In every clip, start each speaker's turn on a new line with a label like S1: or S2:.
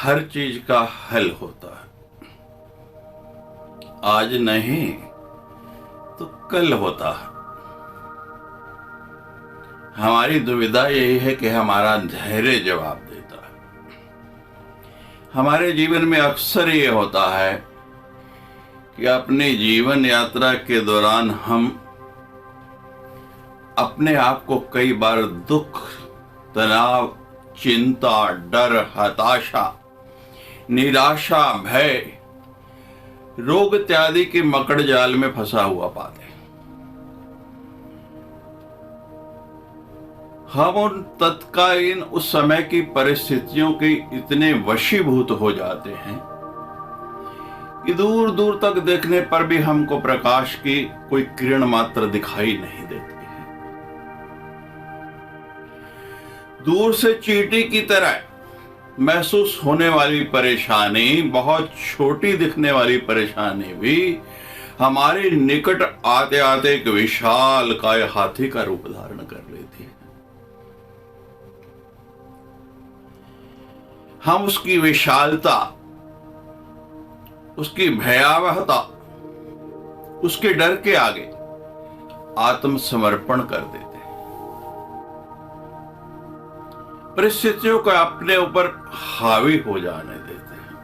S1: हर चीज का हल होता है। आज नहीं तो कल होता है। हमारी दुविधा यही है कि हमारा धैर्य जवाब देता है। हमारे जीवन में अक्सर ये होता है कि अपनी जीवन यात्रा के दौरान हम अपने आप को कई बार दुख, तनाव, चिंता, डर, हताशा, निराशा, भय, रोग इत्यादि के मकड़ जाल में फंसा हुआ पाते हैं। हम उन तत्कालीन उस समय की परिस्थितियों के इतने वशीभूत हो जाते हैं कि दूर दूर तक देखने पर भी हमको प्रकाश की कोई किरण मात्र दिखाई नहीं देती है। दूर से चींटी की तरह महसूस होने वाली परेशानी, बहुत छोटी दिखने वाली परेशानी भी हमारे निकट आते आते एक विशाल काय हाथी का रूप धारण कर लेती है। हम उसकी विशालता, उसकी भयावहता, उसके डर के आगे आत्मसमर्पण कर देते हैं। परिस्थितियों को अपने ऊपर हावी हो जाने देते हैं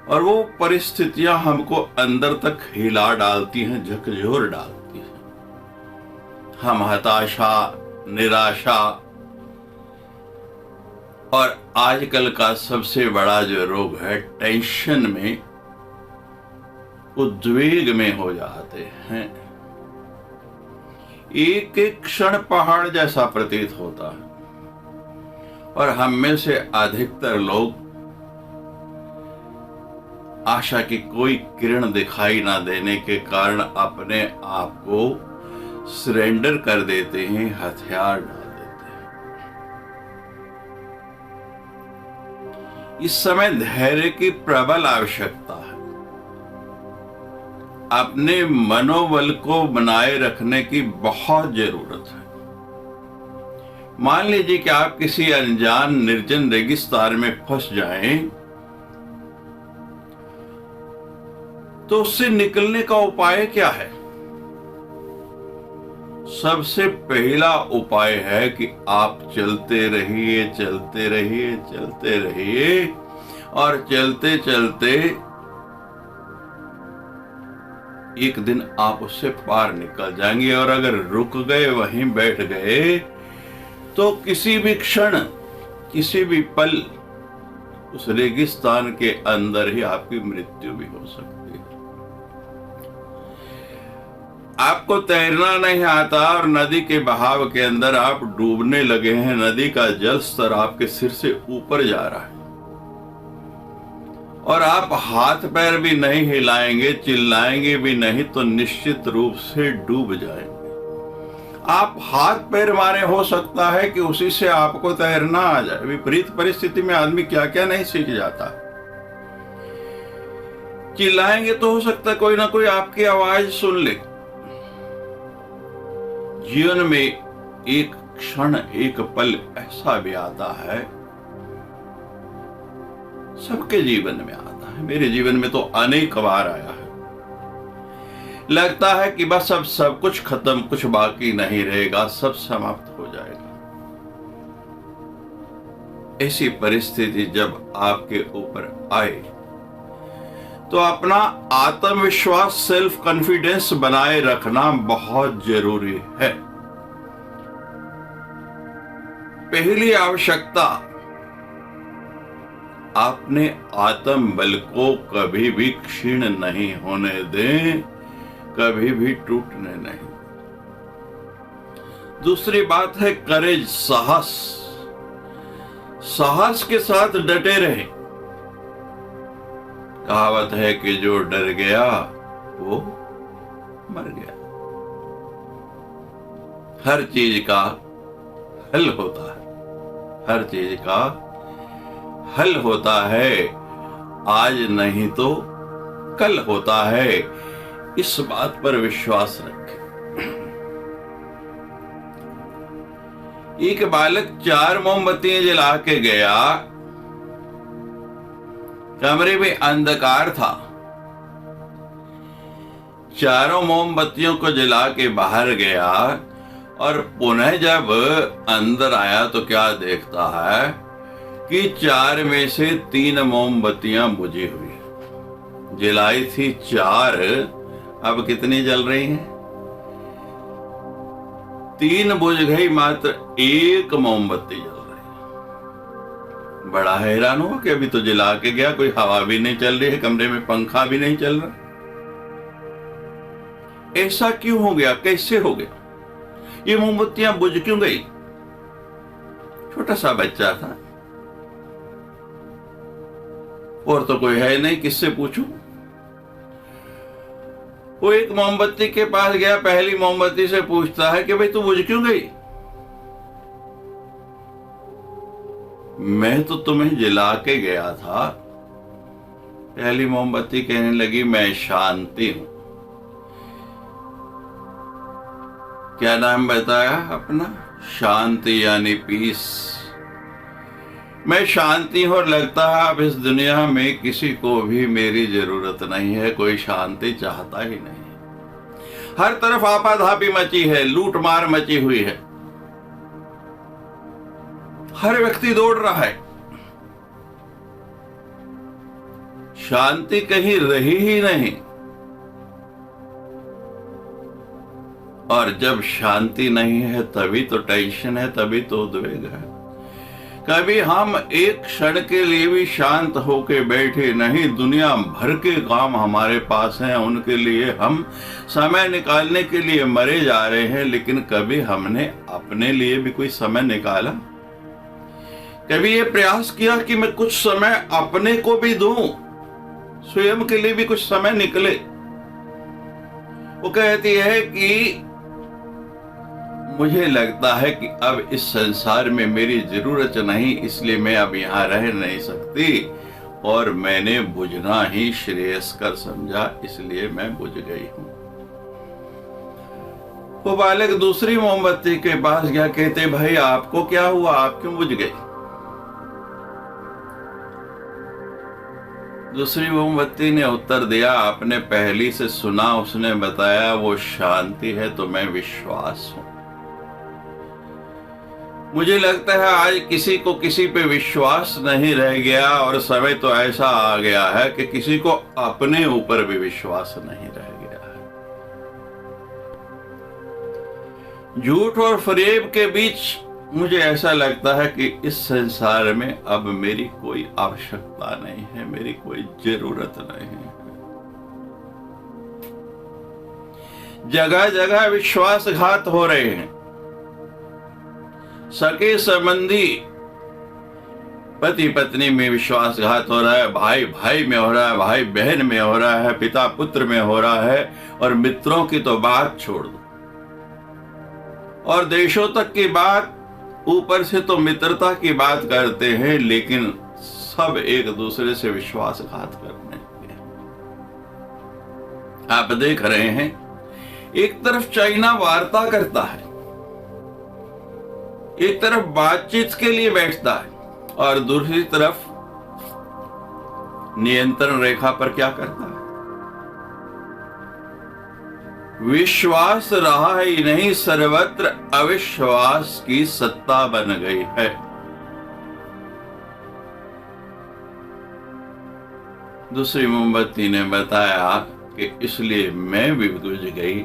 S1: और वो परिस्थितियां हमको अंदर तक हिला डालती हैं, झकझोर डालती हैं। हम हताशा, निराशा और आजकल का सबसे बड़ा जो रोग है टेंशन में, उद्वेग में हो जाते हैं। एक एक क्षण पहाड़ जैसा प्रतीत होता है और हम में से अधिकतर लोग आशा की कोई किरण दिखाई ना देने के कारण अपने आप को सरेंडर कर देते हैं, हथियार डाल देते हैं। इस समय धैर्य की प्रबल आवश्यकता है। अपने मनोबल को बनाए रखने की बहुत जरूरत है। मान लीजिए कि आप किसी अनजान निर्जन रेगिस्तान में फंस जाएं, तो उससे निकलने का उपाय क्या है? सबसे पहला उपाय है कि आप चलते रहिए, चलते रहिए, चलते रहिए और चलते चलते एक दिन आप उससे पार निकल जाएंगे। और अगर रुक गए, वहीं बैठ गए, तो किसी भी क्षण, किसी भी पल उस रेगिस्तान के अंदर ही आपकी मृत्यु भी हो सकती है। आपको तैरना नहीं आता और नदी के बहाव के अंदर आप डूबने लगे हैं। नदी का जल स्तर आपके सिर से ऊपर जा रहा है और आप हाथ पैर भी नहीं हिलाएंगे, चिल्लाएंगे भी नहीं, तो निश्चित रूप से डूब जाएंगे। आप हाथ पैर मारे, हो सकता है कि उसी से आपको तैरना आ जाए। विपरीत परिस्थिति में आदमी क्या क्या नहीं सीख जाता। चिल्लाएंगे तो हो सकता है कोई ना कोई आपकी आवाज सुन ले। जीवन में एक क्षण, एक पल ऐसा भी आता है, सबके जीवन में आता है। मेरे जीवन में तो अनेक बार आया है। लगता है कि बस अब सब कुछ खत्म, कुछ बाकी नहीं रहेगा, सब समाप्त हो जाएगा। ऐसी परिस्थिति जब आपके ऊपर आए तो अपना आत्मविश्वास, सेल्फ कॉन्फिडेंस बनाए रखना बहुत जरूरी है। पहली आवश्यकता, अपने आत्मबल को कभी भी क्षीण नहीं होने दें, कभी भी टूटने नहीं। दूसरी बात है करेज, साहस। साहस के साथ डटे रहे। कहावत है कि जो डर गया वो मर गया। हर चीज का हल होता है, हर चीज का हल होता है। आज नहीं तो कल होता है। इस बात पर विश्वास रखें। एक बालक 4 मोमबत्तियां जला के गया कमरे में अंधकार था। चारों मोमबत्तियों को जला के बाहर गया और पुनः जब अंदर आया तो क्या देखता है कि 4 में से 3 मोमबत्तियां बुझी हुई। जलाई थी 4, अब कितनी जल रही हैं? 3 बुझ गई, मात्र 1 मोमबत्ती जल रही। बड़ा हैरान हुआ कि अभी तो जला के गया, कोई हवा भी नहीं चल रही है, कमरे में पंखा भी नहीं चल रहा। ऐसा क्यों हो गया? कैसे हो गया? ये मोमबत्तियां बुझ क्यों गई? छोटा सा बच्चा था और तो कोई है नहीं, किससे पूछूं? वो एक मोमबत्ती के पास गया, पहली मोमबत्ती से पूछता है कि भाई तू बुझ क्यों गई? मैं तो तुम्हें जला के गया था। पहली मोमबत्ती कहने लगी, मैं शांति हूं। क्या नाम बताया अपना? शांति यानी पीस। मैं शांति हूं और लगता है अब इस दुनिया में किसी को भी मेरी जरूरत नहीं है, कोई शांति चाहता ही नहीं। हर तरफ आपाधापी मची है, लूट मार मची हुई है, हर व्यक्ति दौड़ रहा है, शांति कहीं रही ही नहीं। और जब शांति नहीं है तभी तो टेंशन है, तभी तो उद्वेग है। कभी हम एक क्षण के लिए भी शांत होके बैठे नहीं। दुनिया भर के काम हमारे पास हैं, उनके लिए हम समय निकालने के लिए मरे जा रहे हैं, लेकिन कभी हमने अपने लिए भी कोई समय निकाला? कभी ये प्रयास किया कि मैं कुछ समय अपने को भी दूं, स्वयं के लिए भी कुछ समय निकले? वो कहती है कि मुझे लगता है कि अब इस संसार में मेरी जरूरत नहीं, इसलिए मैं अब यहां रह नहीं सकती और मैंने बुझना ही श्रेयस्कर समझा, इसलिए मैं बुझ गई हूं। वो बालक दूसरी मोमबत्ती के पास गया, कहते भाई आपको क्या हुआ, आप क्यों बुझ गए? दूसरी मोमबत्ती ने उत्तर दिया, आपने पहली से सुना, उसने बताया वो शांति है तो मैं विश्वास हूं। मुझे लगता है आज किसी को किसी पे विश्वास नहीं रह गया और समय तो ऐसा आ गया है कि किसी को अपने ऊपर भी विश्वास नहीं रह गया है। झूठ और फरेब के बीच मुझे ऐसा लगता है कि इस संसार में अब मेरी कोई आवश्यकता नहीं है, मेरी कोई जरूरत नहीं है। जगह जगह विश्वासघात हो रहे हैं। सके संबंधी पति पत्नी में विश्वासघात हो रहा है, भाई भाई में हो रहा है, भाई बहन में हो रहा है, पिता पुत्र में हो रहा है, और मित्रों की तो बात छोड़ दो, और देशों तक की बात, ऊपर से तो मित्रता की बात करते हैं, लेकिन सब एक दूसरे से विश्वासघात करने लगे। आप देख रहे हैं, एक तरफ चाइना वार्ता करता है, एक तरफ बातचीत के लिए बैठता है, और दूसरी तरफ नियंत्रण रेखा पर क्या करता है? विश्वास रहा ही नहीं, सर्वत्र अविश्वास की सत्ता बन गई है। दूसरी मोमबत्ती ने बताया कि इसलिए मैं भी बुझ गई।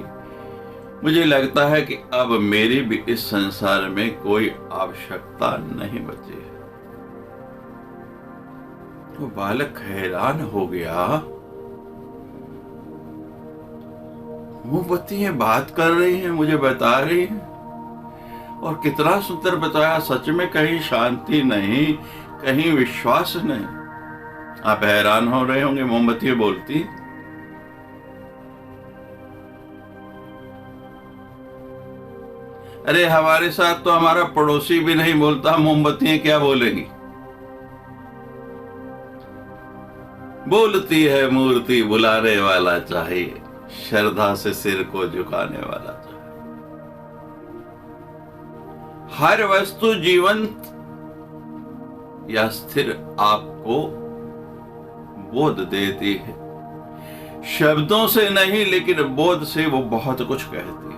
S1: मुझे लगता है कि अब मेरी भी इस संसार में कोई आवश्यकता नहीं बची है। तो बालक हैरान हो गया, मोमबत्तियां बात कर रही हैं, मुझे बता रही हैं, और कितना सुंदर बताया। सच में कहीं शांति नहीं, कहीं विश्वास नहीं। आप हैरान हो रहे होंगे, मोमबत्तियां बोलती, अरे हमारे साथ तो हमारा पड़ोसी भी नहीं बोलता, मोमबत्तियां क्या बोलेंगी? बोलती है मूर्ति, बुलाने वाला चाहिए, श्रद्धा से सिर को झुकाने वाला चाहिए। हर वस्तु जीवंत या स्थिर आपको बोध देती है। शब्दों से नहीं, लेकिन बोध से वो बहुत कुछ कहती है।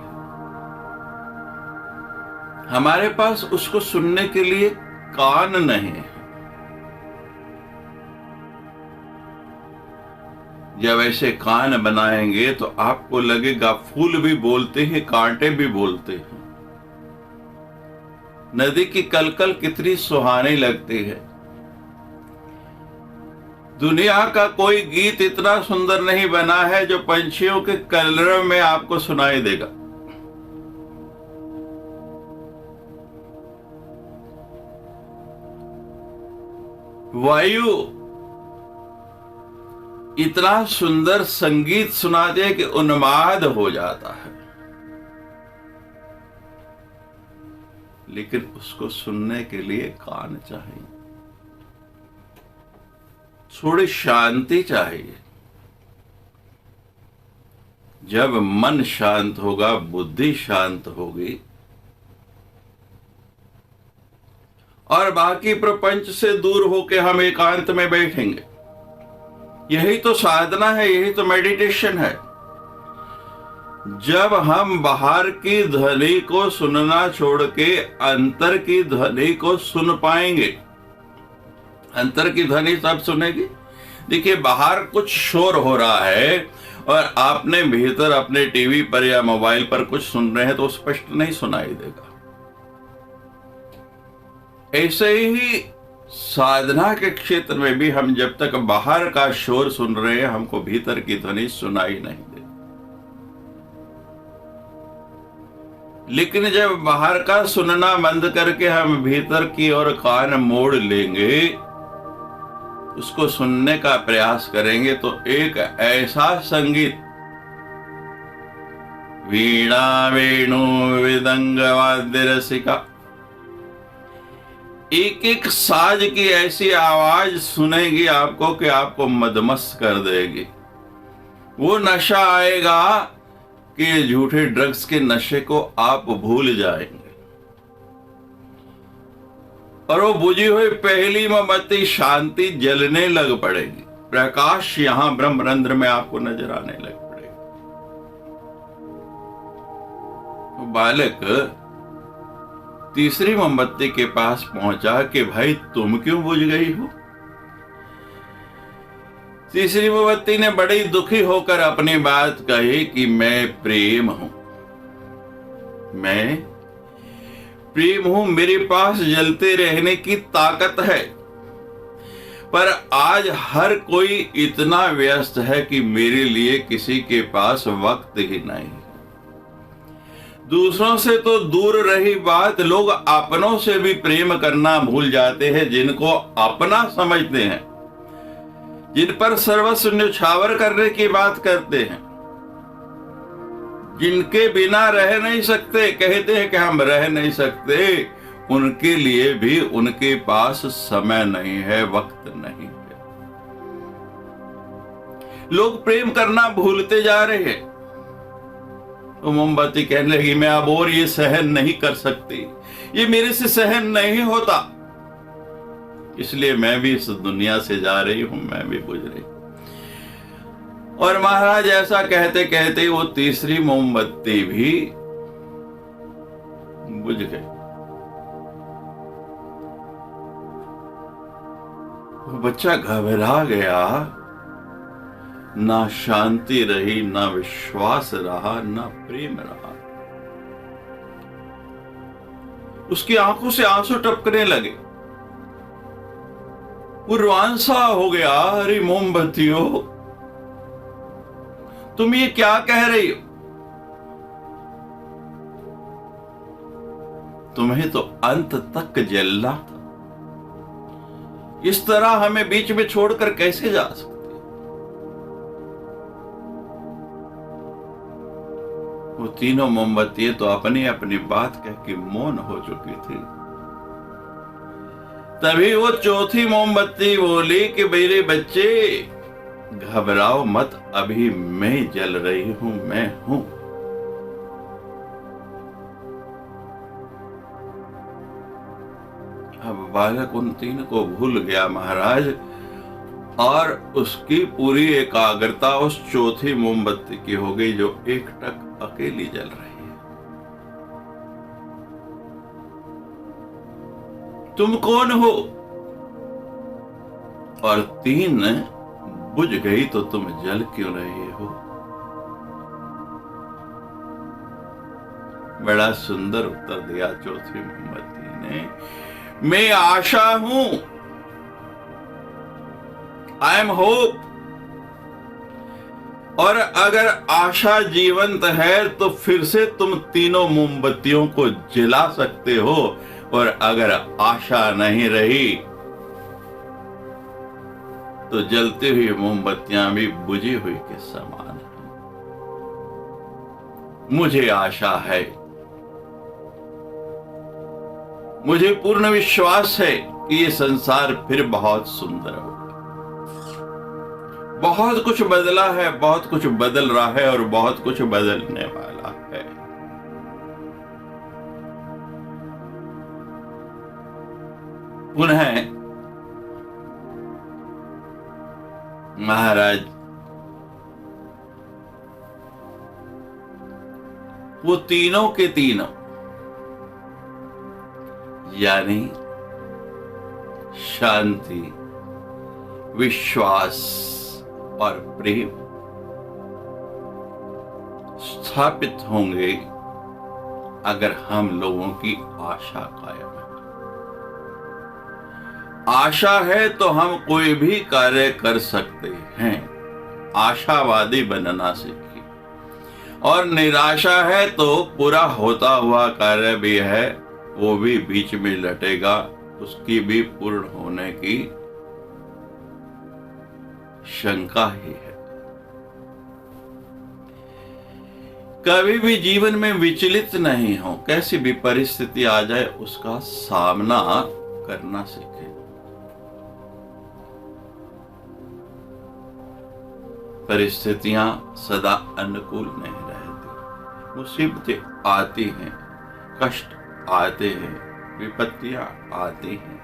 S1: हमारे पास उसको सुनने के लिए कान नहीं है। जब ऐसे कान बनाएंगे तो आपको लगेगा फूल भी बोलते हैं, कांटे भी बोलते हैं। नदी की कलकल कितनी सुहानी लगती है। दुनिया का कोई गीत इतना सुंदर नहीं बना है जो पंछियों के कलरव में आपको सुनाई देगा। वायु इतना सुंदर संगीत सुनाते हैं कि उन्माद हो जाता है, लेकिन उसको सुनने के लिए कान चाहिए, थोड़ी शांति चाहिए। जब मन शांत होगा, बुद्धि शांत होगी और बाकी प्रपंच से दूर होके हम एकांत में बैठेंगे। यही तो साधना है, यही तो मेडिटेशन है। जब हम बाहर की ध्वनि को सुनना छोड़ के अंतर की ध्वनि को सुन पाएंगे। अंतर की ध्वनि तब सुनेगी, देखिए बाहर कुछ शोर हो रहा है और आपने भीतर अपने टीवी पर या मोबाइल पर कुछ सुन रहे हैं तो स्पष्ट नहीं सुनाई देगा। ऐसे ही साधना के क्षेत्र में भी हम जब तक बाहर का शोर सुन रहे हैं, हमको भीतर की ध्वनि सुनाई नहीं दे। लेकिन जब बाहर का सुनना बंद करके हम भीतर की ओर कान मोड़ लेंगे, उसको सुनने का प्रयास करेंगे, तो एक ऐसा संगीत, वीणा वेणु विदंग वाद्य रसिका, एक एक साज की ऐसी आवाज सुनेगी आपको कि आपको मदमस्त कर देगी। वो नशा आएगा कि झूठे ड्रग्स के नशे को आप भूल जाएंगे और वो बुझी हुई पहली मोमबत्ती शांति जलने लग पड़ेगी। प्रकाश यहां ब्रह्मरंध्र में आपको नजर आने लग पड़ेगा। वो बालक तीसरी मोमबत्ती के पास पहुंचा कि भाई तुम क्यों बुझ गई हो। तीसरी मोमबत्ती ने बड़ी दुखी होकर अपनी बात कही कि मैं प्रेम हूं, मैं प्रेम हूं, मेरे पास जलते रहने की ताकत है, पर आज हर कोई इतना व्यस्त है कि मेरे लिए किसी के पास वक्त ही नहीं। दूसरों से तो दूर रही बात, लोग अपनों से भी प्रेम करना भूल जाते हैं। जिनको अपना समझते हैं, जिन पर सर्वस्व न्यौछावर करने की बात करते हैं, जिनके बिना रह नहीं सकते, कहते हैं कि हम रह नहीं सकते, उनके लिए भी उनके पास समय नहीं है, वक्त नहीं है। लोग प्रेम करना भूलते जा रहे हैं। तो मोमबत्ती कहने लगी, मैं अब और ये सहन नहीं कर सकती, ये मेरे से सहन नहीं होता, इसलिए मैं भी इस दुनिया से जा रही हूं, मैं भी बुझ रही। और महाराज ऐसा कहते कहते वो तीसरी मोमबत्ती भी बुझ गई। वो बच्चा घबरा गया, ना शांति रही, ना विश्वास रहा, ना प्रेम रहा। उसकी आंखों से आंसू टपकने लगे। वो रुआंसा हो गया, अरे मोमबत्तियों तुम ये क्या कह रही हो? तुम्हें तो अंत तक जलना था, इस तरह हमें बीच में छोड़कर कैसे जा सकते? वो तीनों मोमबत्तियां तो अपनी अपनी बात कह के मौन हो चुकी थी। तभी वो चौथी मोमबत्ती बोली कि मेरे बच्चे घबराओ मत, अभी मैं जल रही हूं, मैं हूं। अब बालक उन तीन को भूल गया। महाराज और उसकी पूरी एकाग्रता उस चौथी मोमबत्ती की हो गई जो एक टक अकेली जल रही है। तुम कौन हो? और 3 बुझ गई तो तुम जल क्यों रहे हो? बड़ा सुंदर उत्तर दिया चौथी मोमबत्ती ने। मैं आशा हूं, आई एम होप। और अगर आशा जीवंत है तो फिर से तुम तीनों मोमबत्तियों को जला सकते हो, और अगर आशा नहीं रही तो जलती हुई मोमबत्तियां भी बुझी हुई के समान है। मुझे आशा है, मुझे पूर्ण विश्वास है कि ये संसार फिर बहुत सुंदर होगा। बहुत कुछ बदला है, बहुत कुछ बदल रहा है और बहुत कुछ बदलने वाला है। पुनः महाराज वो तीनों के तीनों यानी शांति, विश्वास और प्रेम स्थापित होंगे अगर हम लोगों की आशा कायम है। आशा है तो हम कोई भी कार्य कर सकते हैं। आशावादी बनना सीखिए। और निराशा है तो पूरा होता हुआ कार्य भी है, वो भी बीच में लटेगा, उसकी भी पूर्ण होने की शंका ही है। कभी भी जीवन में विचलित नहीं हो, कैसी भी परिस्थिति आ जाए उसका सामना करना सीखें। परिस्थितियां सदा अनुकूल नहीं रहती, मुसीबतें आती हैं, कष्ट आते हैं, विपत्तियां आती हैं।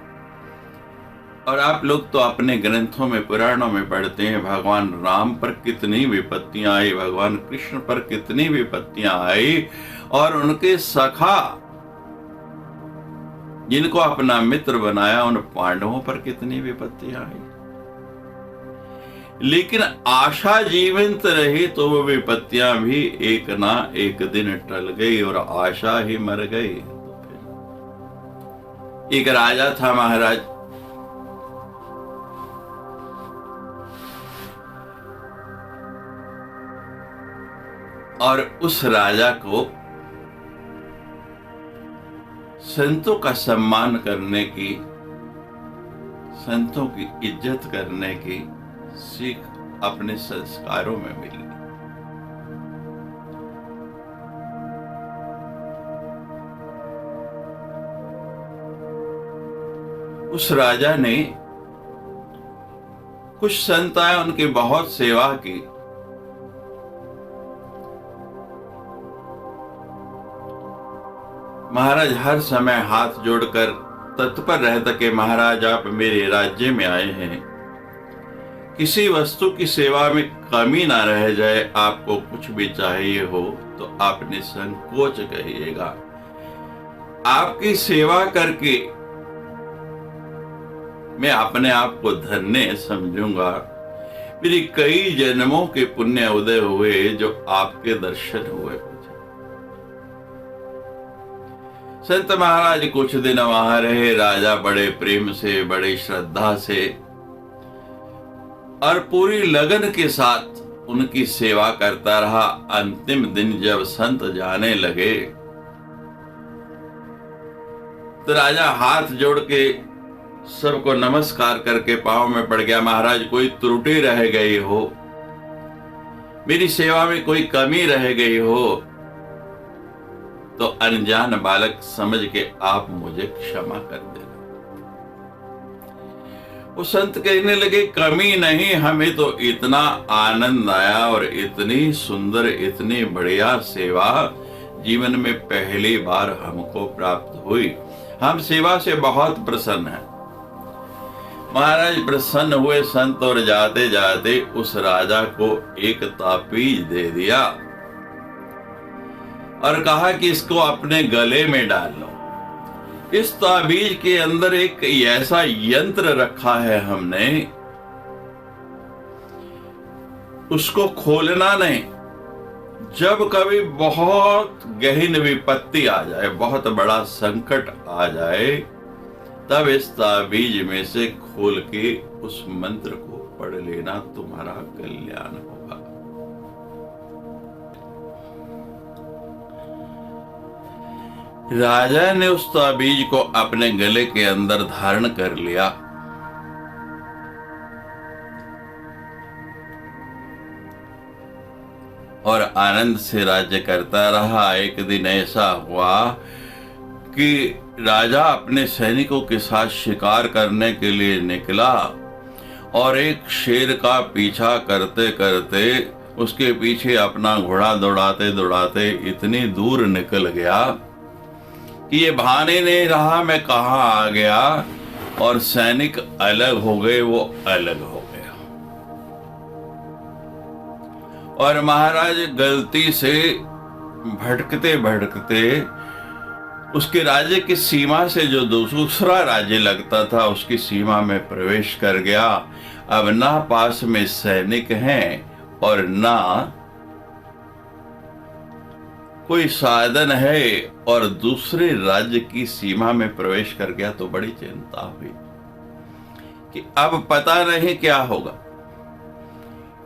S1: और आप लोग तो अपने ग्रंथों में, पुराणों में पढ़ते हैं भगवान राम पर कितनी विपत्तियां आई, भगवान कृष्ण पर कितनी विपत्तियां आई, और उनके सखा जिनको अपना मित्र बनाया उन पांडवों पर कितनी विपत्तियां आई। लेकिन आशा जीवंत रही तो वो विपत्तियां भी एक ना एक दिन टल गई और आशा ही मर गई। एक राजा था महाराज, और उस राजा को संतों का सम्मान करने की, संतों की इज्जत करने की सीख अपने संस्कारों में मिली। उस राजा ने कुछ संत आए, उनकी बहुत सेवा की। महाराज हर समय हाथ जोड़कर तत्पर रहता कि महाराज आप मेरे राज्य में आए हैं, किसी वस्तु की सेवा में कमी ना रह जाए, आपको कुछ भी चाहिए हो तो आप निसंकोच कहिएगा। आपकी सेवा करके मैं अपने आप को धन्य समझूंगा। मेरी कई जन्मों के पुण्य उदय हुए जो आपके दर्शन हुए। संत महाराज कुछ दिन वहां रहे। राजा बड़े प्रेम से, बड़े श्रद्धा से और पूरी लगन के साथ उनकी सेवा करता रहा। अंतिम दिन जब संत जाने लगे तो राजा हाथ जोड़ के सबको नमस्कार करके पांव में पड़ गया। महाराज कोई त्रुटि रह गई हो, मेरी सेवा में कोई कमी रह गई हो तो अनजान बालक समझ के आप मुझे क्षमा कर देना। वो संत कहने लगे कमी नहीं, हमें तो इतना आनंद आया और इतनी सुंदर, इतनी बढ़िया सेवा जीवन में पहली बार हमको प्राप्त हुई। हम सेवा से बहुत प्रसन्न हैं। महाराज प्रसन्न हुए संत और जाते जाते उस राजा को एक ताबीज दे दिया और कहा कि इसको अपने गले में डाल लो। इस ताबीज के अंदर एक ऐसा यंत्र रखा है हमने, उसको खोलना नहीं। जब कभी बहुत गहन विपत्ति आ जाए, बहुत बड़ा संकट आ जाए, तब इस ताबीज में से खोल के उस मंत्र को पढ़ लेना, तुम्हारा कल्याण होगा। राजा ने उस ताबीज को अपने गले के अंदर धारण कर लिया। और आनंद से राज्य करता रहा। एक दिन ऐसा हुआ कि राजा अपने सैनिकों के साथ शिकार करने के लिए निकला और एक शेर का पीछा करते करते उसके पीछे अपना घोड़ा दौड़ाते दौड़ाते इतनी दूर निकल गया कि ये भान ही नहीं रहा मैं कहाँ आ गया, और सैनिक अलग हो गए, वो अलग हो गया। और महाराज गलती से भटकते भटकते उसके राज्य की सीमा से जो दूसरा राज्य लगता था उसकी सीमा में प्रवेश कर गया। अब ना पास में सैनिक हैं और ना कोई साधन है, और दूसरे राज्य की सीमा में प्रवेश कर गया तो बड़ी चिंता हुई कि अब पता नहीं क्या होगा।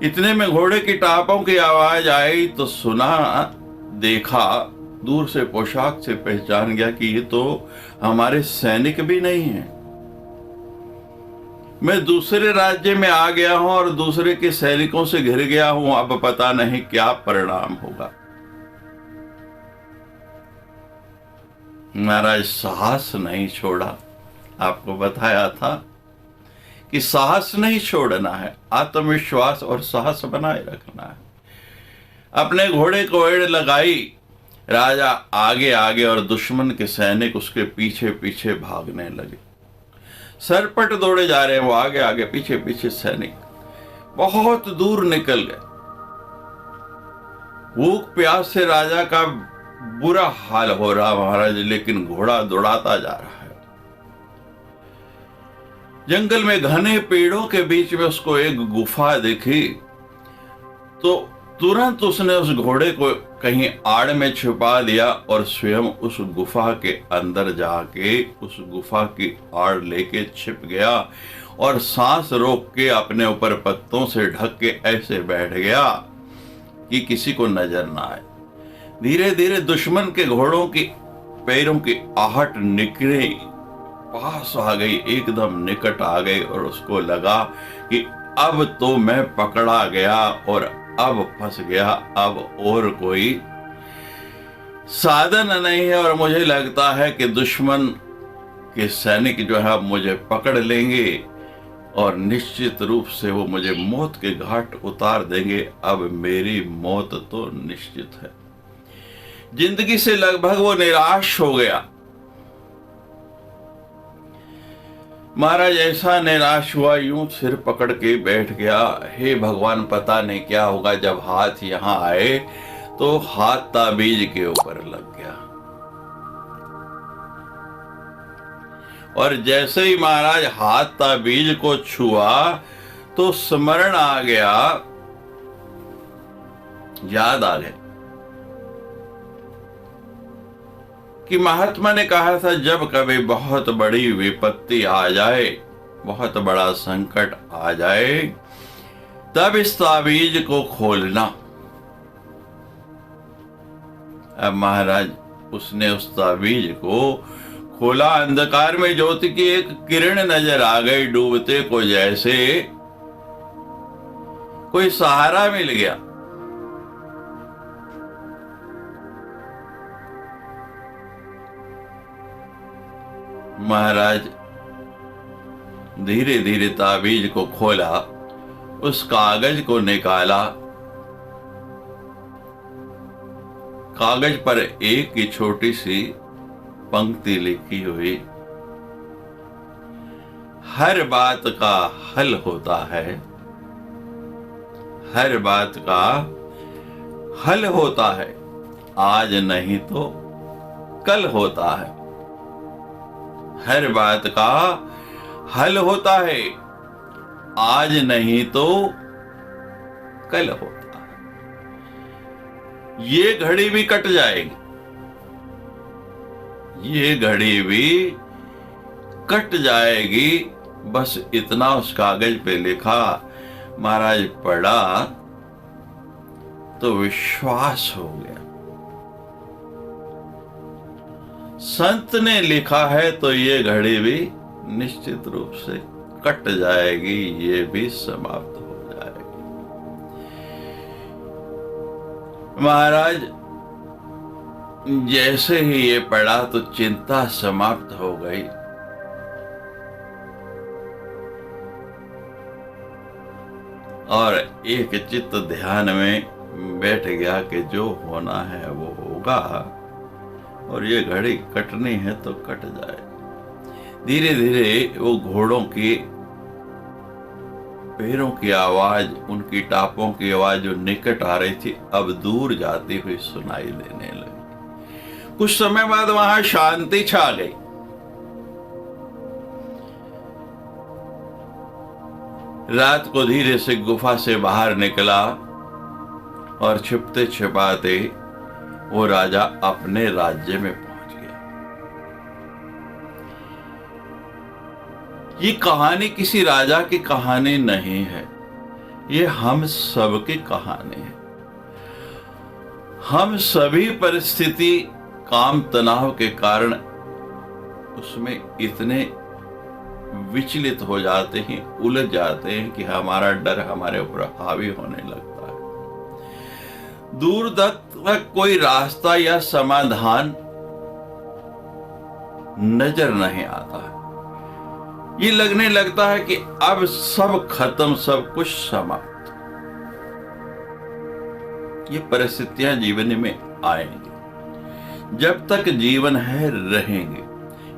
S1: इतने में घोड़े की टापों की आवाज आई तो सुना, देखा, दूर से पोशाक से पहचान गया कि ये तो हमारे सैनिक भी नहीं हैं। मैं दूसरे राज्य में आ गया हूं और दूसरे के सैनिकों से घिर गया हूं, अब पता नहीं क्या परिणाम होगा। महाराज साहस नहीं छोड़ा। आपको बताया था कि साहस नहीं छोड़ना है, आत्मविश्वास और साहस बनाए रखना है। अपने घोड़े को एड़ लगाई, राजा आगे आगे और दुश्मन के सैनिक उसके पीछे पीछे भागने लगे। सरपट दौड़े जा रहे हैं, वो आगे आगे पीछे पीछे सैनिक बहुत दूर निकल गए। भूख प्यास से राजा का बुरा हाल हो रहा महाराज, लेकिन घोड़ा दौड़ाता जा रहा है। जंगल में घने पेड़ों के बीच में उसको एक गुफा दिखी तो तुरंत उसने उस घोड़े को कहीं आड़ में छुपा दिया और स्वयं उस गुफा के अंदर जाके उस गुफा की आड़ लेके छिप गया और सांस रोक के अपने ऊपर पत्तों से ढक के ऐसे बैठ गया कि किसी को नजर ना आए। धीरे धीरे दुश्मन के घोड़ों की पैरों की आहट निकले, पास आ गई, एकदम निकट आ गई और उसको लगा कि अब तो मैं पकड़ा गया और अब फंस गया, अब और कोई साधन नहीं है और मुझे लगता है कि दुश्मन के सैनिक जो है मुझे पकड़ लेंगे और निश्चित रूप से वो मुझे मौत के घाट उतार देंगे। अब मेरी मौत तो निश्चित है। जिंदगी से लगभग वो निराश हो गया। महाराज ऐसा निराश हुआ, यूं सिर पकड़ के बैठ गया, हे भगवान पता नहीं क्या होगा। जब हाथ यहां आए तो हाथ ताबीज के ऊपर लग गया और जैसे ही महाराज हाथ ताबीज को छुआ तो स्मरण आ गया, याद आ गया कि महात्मा ने कहा था जब कभी बहुत बड़ी विपत्ति आ जाए, बहुत बड़ा संकट आ जाए, तब इस ताबीज को खोलना। अब महाराज उसने उस ताबीज को खोला, अंधकार में ज्योति की एक किरण नजर आ गई, डूबते को जैसे कोई सहारा मिल गया। महाराज धीरे धीरे ताबीज को खोला, उस कागज को निकाला। कागज पर एक ही छोटी सी पंक्ति लिखी हुई, हर बात का हल होता है, हर बात का हल होता है, आज नहीं तो कल होता है। हर बात का हल होता है, आज नहीं तो कल होता है। ये घड़ी भी कट जाएगी, ये घड़ी भी कट जाएगी। बस इतना उस कागज पे लिखा, महाराज पढ़ा तो विश्वास हो गया। संत ने लिखा है तो ये घड़ी भी निश्चित रूप से कट जाएगी, ये भी समाप्त हो जाएगी। महाराज जैसे ही ये पढ़ा तो चिंता समाप्त हो गई। और एक चित्त ध्यान में बैठ गया कि जो होना है वो होगा, और ये घड़ी कटनी है तो कट जाए। धीरे धीरे वो घोड़ों की पैरों की आवाज, उनकी टापों की आवाज जो निकट आ रही थी, अब दूर जाती हुई सुनाई देने लगी। कुछ समय बाद वहां शांति छा गई। रात को धीरे से गुफा से बाहर निकला और छिपते छिपाते वो राजा अपने राज्य में पहुंच गया। ये कहानी किसी राजा की कहानी नहीं है, ये हम सब की कहानी है। हम सभी परिस्थिति काम तनाव के कारण उसमें इतने विचलित हो जाते हैं, उलझ जाते हैं कि हमारा डर हमारे ऊपर हावी होने लगता है। दूर तक कोई रास्ता या समाधान नजर नहीं आता है। ये लगने लगता है कि अब सब खत्म, सब कुछ समाप्त। ये परिस्थितियां जीवन में आएंगी, जब तक जीवन है रहेंगे।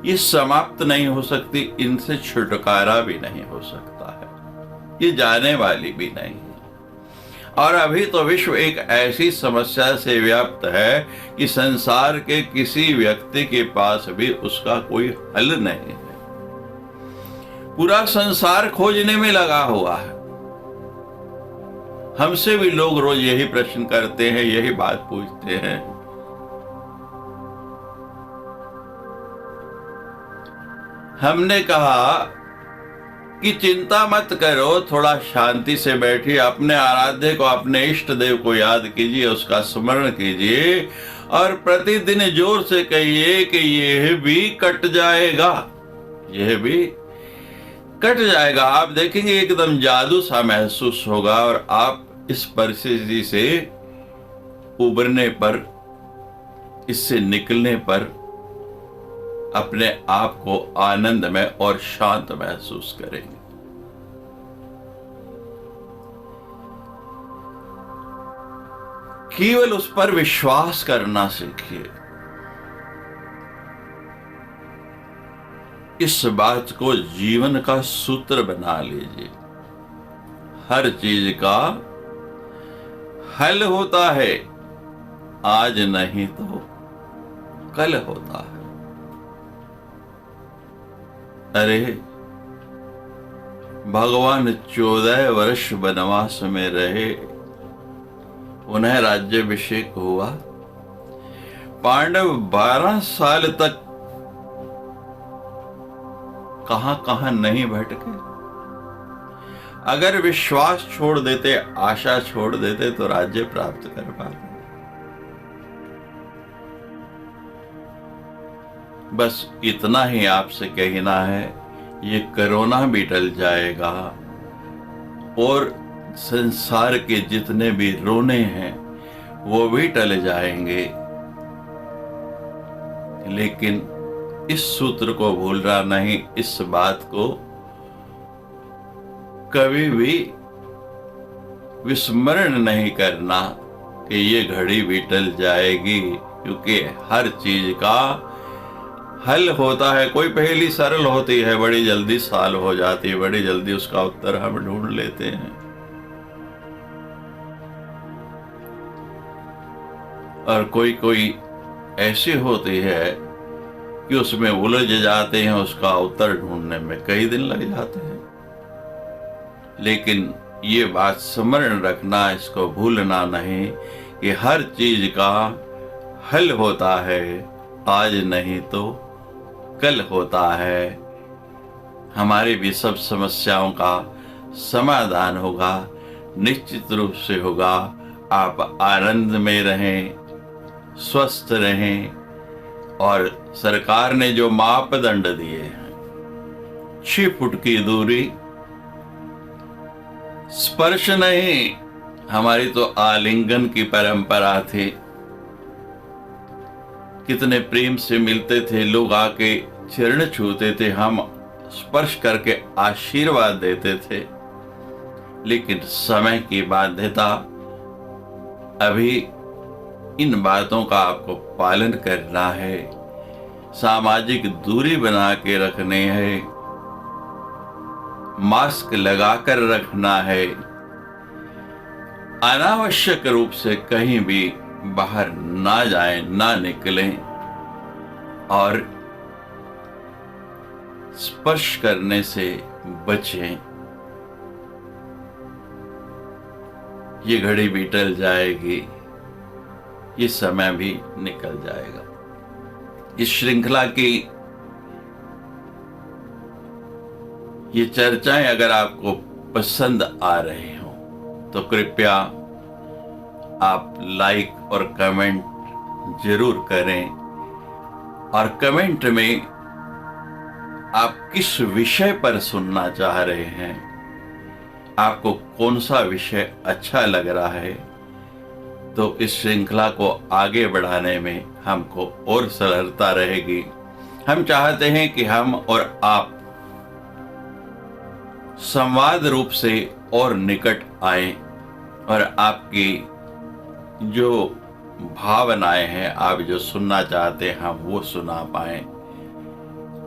S1: ये समाप्त नहीं हो सकती, इनसे छुटकारा भी नहीं हो सकता है, ये जाने वाली भी नहीं है। और अभी तो विश्व एक ऐसी समस्या से व्याप्त है कि संसार के किसी व्यक्ति के पास भी उसका कोई हल नहीं है। पूरा संसार खोजने में लगा हुआ है। हमसे भी लोग रोज यही प्रश्न करते हैं, यही बात पूछते हैं। हमने कहा कि चिंता मत करो, थोड़ा शांति से बैठिए, अपने आराध्य को, अपने इष्ट देव को याद कीजिए, उसका स्मरण कीजिए और प्रतिदिन जोर से कहिए कि यह भी कट जाएगा, यह भी कट जाएगा। आप देखेंगे एकदम जादू सा महसूस होगा और आप इस परिस्थिति से उबरने पर, इससे निकलने पर अपने आप को आनंदमय और शांत महसूस करेंगे। केवल उस पर विश्वास करना सीखिए। इस बात को जीवन का सूत्र बना लीजिए। हर चीज का हल होता है, आज नहीं तो कल होता है। अरे भगवान 14 वर्ष वनवास में रहे, उन्हें राज्याभिषेक हुआ। पांडव 12 साल तक कहां कहां नहीं भटके। अगर विश्वास छोड़ देते, आशा छोड़ देते तो राज्य प्राप्त कर पाते। बस इतना ही आपसे कहना है, ये कोरोना भी टल जाएगा और संसार के जितने भी रोने हैं वो भी टल जाएंगे। लेकिन इस सूत्र को भूलना नहीं, इस बात को कभी भी विस्मरण नहीं करना कि ये घड़ी भी टल जाएगी, क्योंकि हर चीज का हल होता है। कोई पहेली सरल होती है, बड़ी जल्दी सॉल्व हो जाती है, बड़ी जल्दी उसका उत्तर हम ढूंढ लेते हैं। और कोई कोई ऐसी होती है कि उसमें उलझ जाते हैं, उसका उत्तर ढूंढने में कई दिन लग जाते हैं। लेकिन ये बात स्मरण रखना, इसको भूलना नहीं कि हर चीज का हल होता है, आज नहीं तो कल होता है। हमारी भी सब समस्याओं का समाधान होगा, निश्चित रूप से होगा। आप आनंद में रहें, स्वस्थ रहें, और सरकार ने जो मापदंड दिए हैं, 6 फुट की दूरी, स्पर्श नहीं। हमारी तो आलिंगन की परंपरा थी, कितने प्रेम से मिलते थे लोग, आके चरण छूते थे, हम स्पर्श करके आशीर्वाद देते थे। लेकिन समय की बाध्यता, अभी इन बातों का आपको पालन करना है, सामाजिक दूरी बना के रखनी है, मास्क लगाकर रखना है, अनावश्यक रूप से कहीं भी बाहर ना जाएं, ना निकलें, और स्पर्श करने से बचें। ये घड़ी भी टल जाएगी, ये समय भी निकल जाएगा। इस श्रृंखला की ये चर्चाएं अगर आपको पसंद आ रही हो तो कृपया आप लाइक और कमेंट जरूर करें, और कमेंट में आप किस विषय पर सुनना चाह रहे हैं, आपको कौन सा विषय अच्छा लग रहा है, तो इस श्रृंखला को आगे बढ़ाने में हमको और सरलता रहेगी। हम चाहते हैं कि हम और आप संवाद रूप से और निकट आए, और आपकी जो भावनाएं हैं, आप जो सुनना चाहते हैं, हम वो सुना पाए।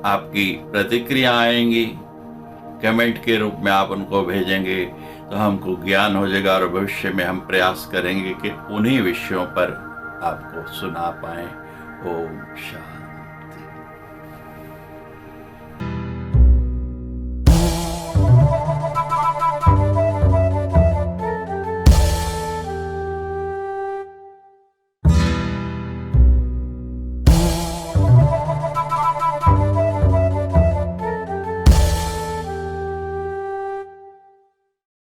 S1: आपकी प्रतिक्रिया आएंगी, कमेंट के रूप में आप उनको भेजेंगे, तो हमको ज्ञान हो जाएगा, और भविष्य में हम प्रयास करेंगे कि उन्हीं विषयों पर आपको सुना पाए। ओम शांति।